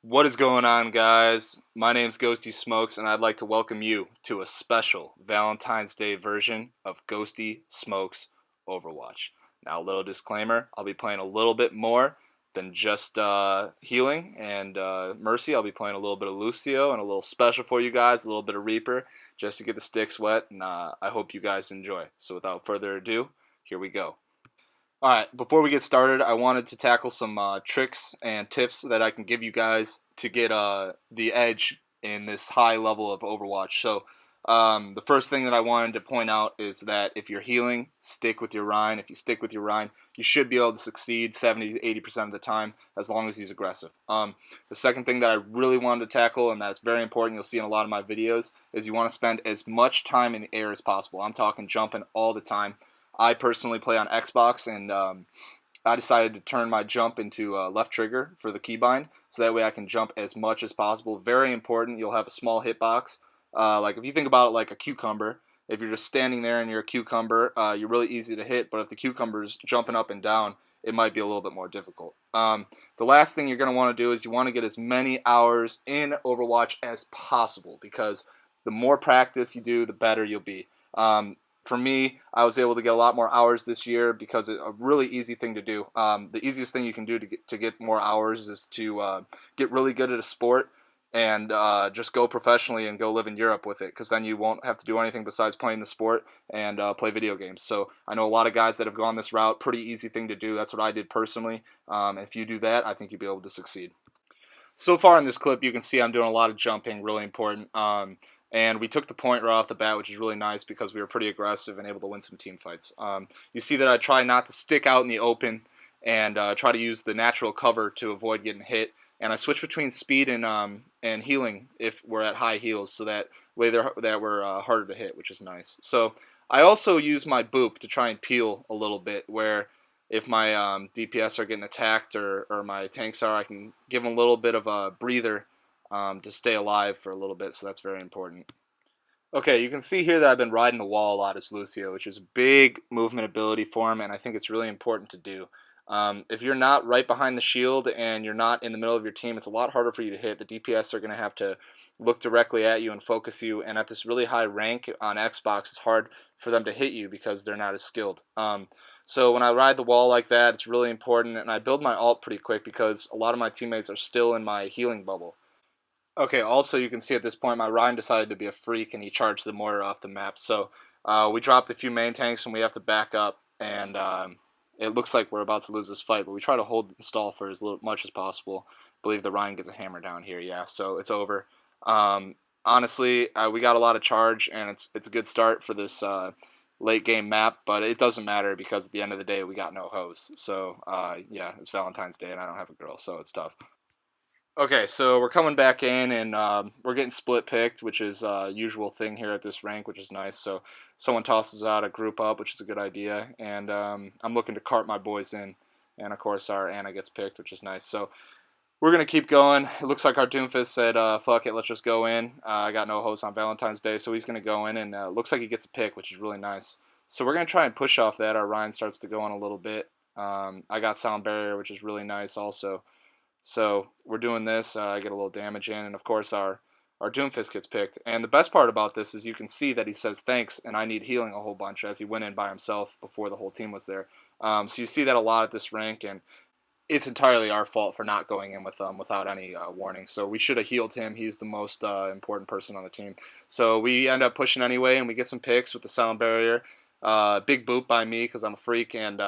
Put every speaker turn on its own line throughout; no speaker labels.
What is going on, guys? My name's Ghosty Smokes, and I'd like to welcome you to a special Valentine's Day version of Ghosty Smokes Overwatch. Now, a little disclaimer, I'll be playing a little bit more than just healing and Mercy. I'll be playing a little bit of Lucio and a little special for you guys, a little bit of Reaper, just to get the sticks wet, and I hope you guys enjoy. So without further ado, here we go. Alright, before we get started, I wanted to tackle some tricks and tips that I can give you guys to get the edge in this high level of Overwatch. So, the first thing that I wanted to point out is that if you're healing, stick with your Rhine. If you stick with your Rhine, you should be able to succeed 70 to 80% of the time as long as he's aggressive. The second thing that I really wanted to tackle, and that's very important, you'll see in a lot of my videos, is you want to spend as much time in the air as possible. I'm talking jumping all the time. I personally play on Xbox, and I decided to turn my jump into left trigger for the keybind, so that way I can jump as much as possible. Very important. You'll have a small hitbox. Like if you think about it like a cucumber, if you're just standing there and you're a cucumber, you're really easy to hit. But if the cucumber's jumping up and down, it might be a little bit more difficult. The last thing you're going to want to do is you want to get as many hours in Overwatch as possible, because the more practice you do, the better you'll be. For me, I was able to get a lot more hours this year because it's a really easy thing to do. The easiest thing you can do to get more hours is to get really good at a sport and just go professionally and go live in Europe with it, because then you won't have to do anything besides playing the sport and play video games. So I know a lot of guys that have gone this route. Pretty easy thing to do. That's what I did personally. If you do that, I think you'll be able to succeed. So far in this clip, you can see I'm doing a lot of jumping, really important. And we took the point right off the bat, which is really nice because we were pretty aggressive and able to win some team fights. You see that I try not to stick out in the open and try to use the natural cover to avoid getting hit. And I switch between speed and healing if we're at high heals, so that way that we're harder to hit, which is nice. So I also use my boop to try and peel a little bit, where if my DPS are getting attacked or my tanks are, I can give them a little bit of a breather to stay alive for a little bit, so that's very important. Okay, you can see here that I've been riding the wall a lot as Lucio, which is a big movement ability for him, and I think it's really important to do. If you're not right behind the shield and you're not in the middle of your team, it's a lot harder for you to hit. The DPS are going to have to look directly at you and focus you, and at this really high rank on Xbox, it's hard for them to hit you because they're not as skilled. So when I ride the wall like that, it's really important, and I build my ult pretty quick because a lot of my teammates are still in my healing bubble. Okay, also you can see at this point my Ryan decided to be a freak and he charged the mortar off the map. So we dropped a few main tanks and we have to back up, and it looks like we're about to lose this fight, but we try to hold the stall for as much as possible. I believe the Ryan gets a hammer down here, yeah, so it's over. Honestly, we got a lot of charge, and it's a good start for this late game map, but it doesn't matter because at the end of the day we got no hoes. So yeah, it's Valentine's Day and I don't have a girl, so it's tough. Okay, so we're coming back in, and we're getting split picked, which is a usual thing here at this rank, which is nice. So someone tosses out a group up, which is a good idea, and I'm looking to cart my boys in, and of course our Anna gets picked, which is nice. So we're gonna keep going. It looks like our Doomfist said, "Fuck it, let's just go in." I got no host on Valentine's Day, so he's gonna go in, and looks like he gets a pick, which is really nice. So we're gonna try and push off that. Our Ryan starts to go on a little bit. I got sound barrier, which is really nice also. So we're doing this. I get a little damage in, and of course our Doomfist gets picked. And the best part about this is you can see that he says thanks, and I need healing a whole bunch, as he went in by himself before the whole team was there. So you see that a lot at this rank, and it's entirely our fault for not going in with them without any warning. So we should have healed him. He's the most important person on the team. So we end up pushing anyway, and we get some picks with the sound barrier. Big boop by me because I'm a freak, and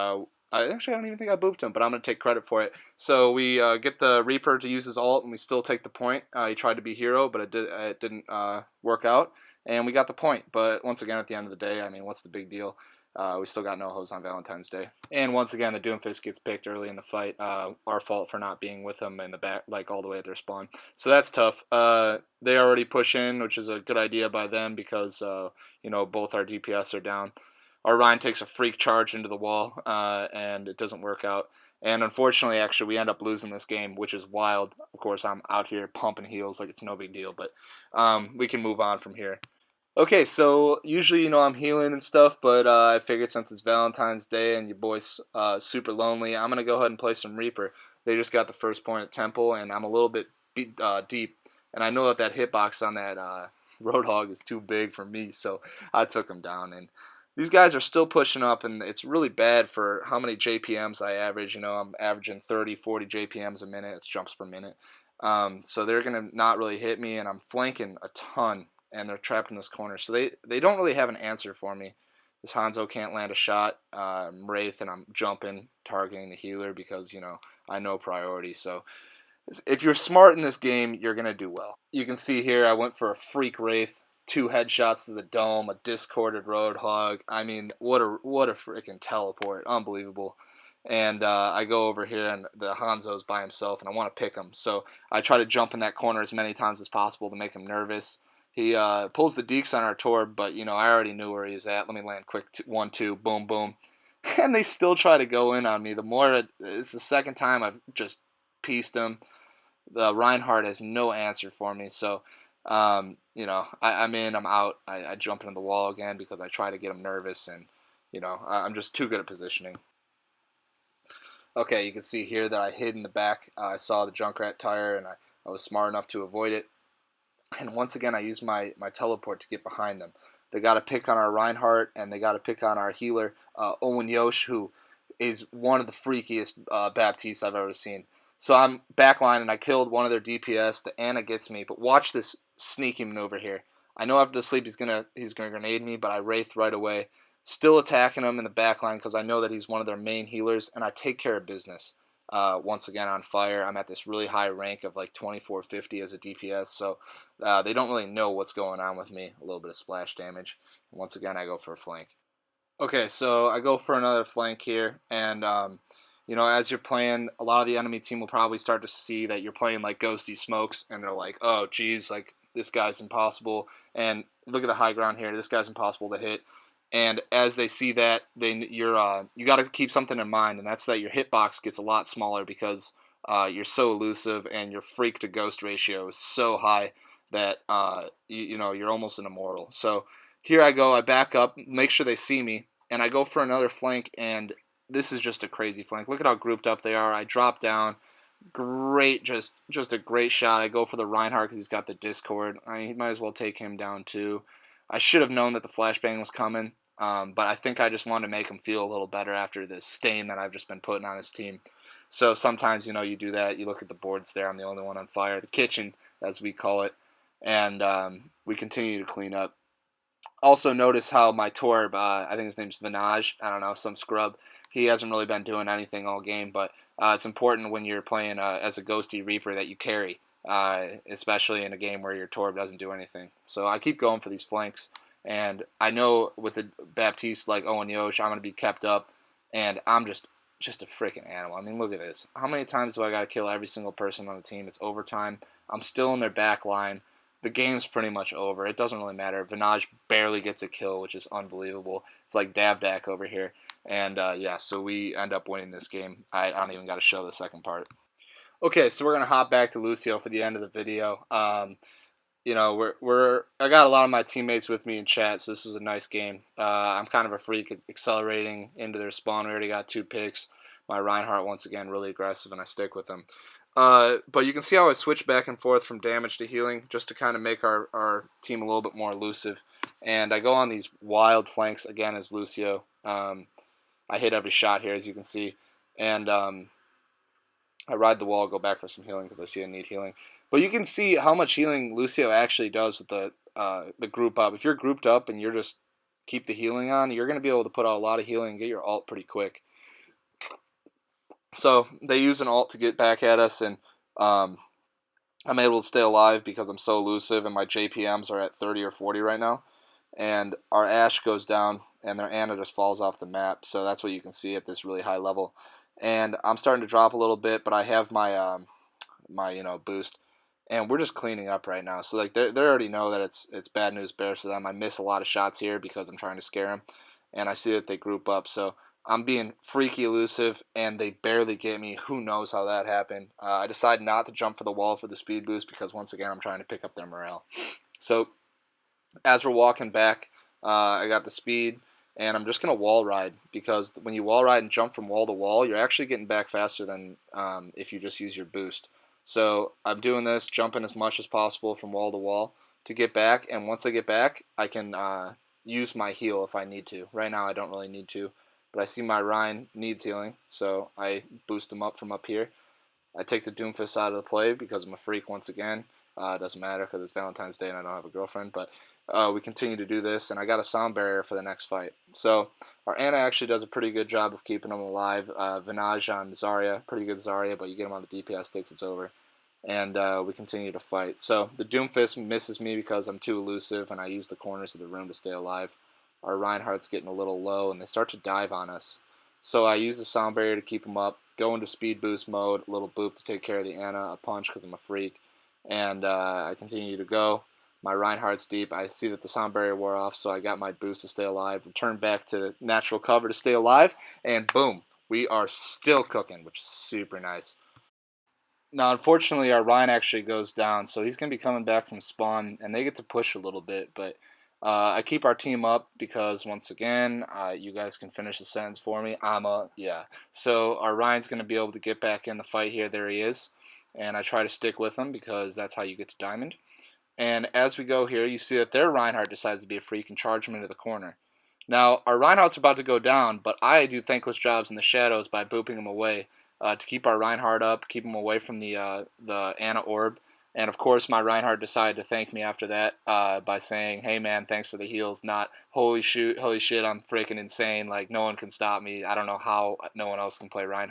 I don't even think I booped him, but I'm going to take credit for it. So we get the Reaper to use his ult, and we still take the point. He tried to be hero, but it didn't work out, and we got the point. But once again, at the end of the day, I mean, what's the big deal? We still got no hoes on Valentine's Day. And once again, the Doomfist gets picked early in the fight. Our fault for not being with them in the back, like all the way at their spawn. So that's tough. They already push in, which is a good idea by them because, both our DPS are down. Our Ryan takes a freak charge into the wall, and it doesn't work out. And unfortunately, actually, we end up losing this game, which is wild. Of course, I'm out here pumping heals like it's no big deal, but we can move on from here. Okay, so usually, I'm healing and stuff, but I figured since it's Valentine's Day and your boy's super lonely, I'm going to go ahead and play some Reaper. They just got the first point at Temple, and I'm a little bit deep, and I know that that hitbox on that Roadhog is too big for me, so I took him down. And these guys are still pushing up, and it's really bad for how many JPMs I average. You know, I'm averaging 30, 40 JPMs a minute. It's jumps per minute. So they're going to not really hit me, and I'm flanking a ton, and they're trapped in this corner. So they don't really have an answer for me. This Hanzo can't land a shot. I'm Wraith, and I'm jumping, targeting the healer because, you know, I know priority. So if you're smart in this game, you're going to do well. You can see here I went for a freak Wraith, 2 headshots to the dome, a discorded Roadhog. I mean, what a freaking teleport. Unbelievable. And I go over here, and the Hanzo's by himself, and I want to pick him. So I try to jump in that corner as many times as possible to make him nervous. He pulls the deeks on our Torb, but, you know, I already knew where he was at. Let me land quick 1-2, boom, boom. And they still try to go in on me. It's the second time I've just pieced him. The Reinhardt has no answer for me. So, you know, I'm in, I'm out. I jump into the wall again because I try to get him nervous, and, you know, I'm just too good at positioning. Okay, you can see here that I hid in the back. I saw the Junkrat tire, and I was smart enough to avoid it. And once again, I used my teleport to get behind them. They got to pick on our Reinhardt, and they got to pick on our healer, Owen Yosh, who is one of the freakiest Baptistes I've ever seen. So I'm backline, and I killed one of their DPS. The Ana gets me, but watch this sneaky maneuver here. I know after the sleep he's gonna grenade me, but I Wraith right away. Still attacking him in the backline because I know that he's one of their main healers, and I take care of business. Once again on fire. I'm at this really high rank of like 2450 as a DPS, so they don't really know what's going on with me. A little bit of splash damage. Once again, I go for a flank. Okay, so I go for another flank here, and you know, as you're playing, a lot of the enemy team will probably start to see that you're playing like Ghosty Smokes, and they're like, oh, geez, like, this guy's impossible, and look at the high ground here, this guy's impossible to hit. And as they see that, then you got to keep something in mind, and that's that your hitbox gets a lot smaller because you're so elusive, and your freak to ghost ratio is so high that you know, you're almost an immortal. So here I go, I back up, make sure they see me, and I go for another flank, and this is just a crazy flank. Look at how grouped up they are. I drop down. Great, just a great shot. I go for the Reinhardt because he's got the Discord. I might as well take him down too. I should have known that the flashbang was coming, but I think I just wanted to make him feel a little better after this stain that I've just been putting on his team. So sometimes, you know, you do that. You look at the boards there. I'm the only one on fire. The kitchen, as we call it. And we continue to clean up. Also notice how my Torb, I think his name's Vinaj, I don't know, some scrub, he hasn't really been doing anything all game, but it's important when you're playing as a Ghosty Reaper that you carry, especially in a game where your Torb doesn't do anything. So I keep going for these flanks, and I know with a Baptiste like Owen Yosh, I'm going to be kept up, and I'm just a freaking animal. I mean, look at this. How many times do I got to kill every single person on the team? It's overtime. I'm still in their back line. The game's pretty much over. It doesn't really matter. Vinaj barely gets a kill, which is unbelievable. It's like Davdak over here. And yeah, so we end up winning this game. I don't even got to show the second part. Okay, so we're gonna hop back to Lucio for the end of the video. You know, I got a lot of my teammates with me in chat, so this is a nice game. I'm kind of a freak at accelerating into their spawn. We already got 2 picks. My Reinhardt once again really aggressive, and I stick with him. But you can see how I switch back and forth from damage to healing just to kind of make our team a little bit more elusive. And I go on these wild flanks again as Lucio. I hit every shot here, as you can see. And I ride the wall, go back for some healing because I see I need healing. But you can see how much healing Lucio actually does with the group up. If you're grouped up and you're just keep the healing on, you're going to be able to put out a lot of healing and get your ult pretty quick. So they use an ult to get back at us, and I'm able to stay alive because I'm so elusive, and my JPMs are at 30 or 40 right now. And our Ashe goes down, and their Ana just falls off the map. So that's what you can see at this really high level. And I'm starting to drop a little bit, but I have my my boost, and we're just cleaning up right now. So like they already know that it's bad news bears for them. I miss a lot of shots here because I'm trying to scare them, and I see that they group up. So I'm being freaky elusive, and they barely get me. Who knows how that happened? I decided not to jump for the wall for the speed boost because, once again, I'm trying to pick up their morale. So as we're walking back, I got the speed, and I'm just going to wall ride because when you wall ride and jump from wall to wall, you're actually getting back faster than if you just use your boost. So I'm doing this, jumping as much as possible from wall to wall to get back. And once I get back, I can use my heal if I need to. Right now, I don't really need to, but I see my Ryan needs healing, so I boost him up from up here. I take the Doomfist out of the play because I'm a freak once again. It doesn't matter because it's Valentine's Day and I don't have a girlfriend, but we continue to do this, and I got a sound barrier for the next fight. So our Ana actually does a pretty good job of keeping them alive. Vinage on Zarya, pretty good Zarya, but you get him on the DPS sticks, it's over. And we continue to fight. So the Doomfist misses me because I'm too elusive, and I use the corners of the room to stay alive. Our Reinhardt's getting a little low, and they start to dive on us. So I use the sound barrier to keep him up, go into speed boost mode, a little boop to take care of the Ana, a punch because I'm a freak, and I continue to go. My Reinhardt's deep. I see that the sound barrier wore off, so I got my boost to stay alive, return back to natural cover to stay alive, and boom, we are still cooking, which is super nice. Now, unfortunately, our Ryan actually goes down, so he's going to be coming back from spawn, and they get to push a little bit. But I keep our team up because, once again, you guys can finish the sentence for me. Yeah. So our Ryan's going to be able to get back in the fight here. There he is. And I try to stick with him because that's how you get to Diamond. And as we go here, you see that their Reinhardt decides to be a freak and charge him into the corner. Now, our Reinhardt's about to go down, but I do thankless jobs in the shadows by booping him away to keep our Reinhardt up, keep him away from the Ana Orb. And of course, my Reinhardt decided to thank me after that by saying, "Hey man, thanks for the heals." Not holy shit, I'm freaking insane. Like no one can stop me. I don't know how no one else can play Reinhardt.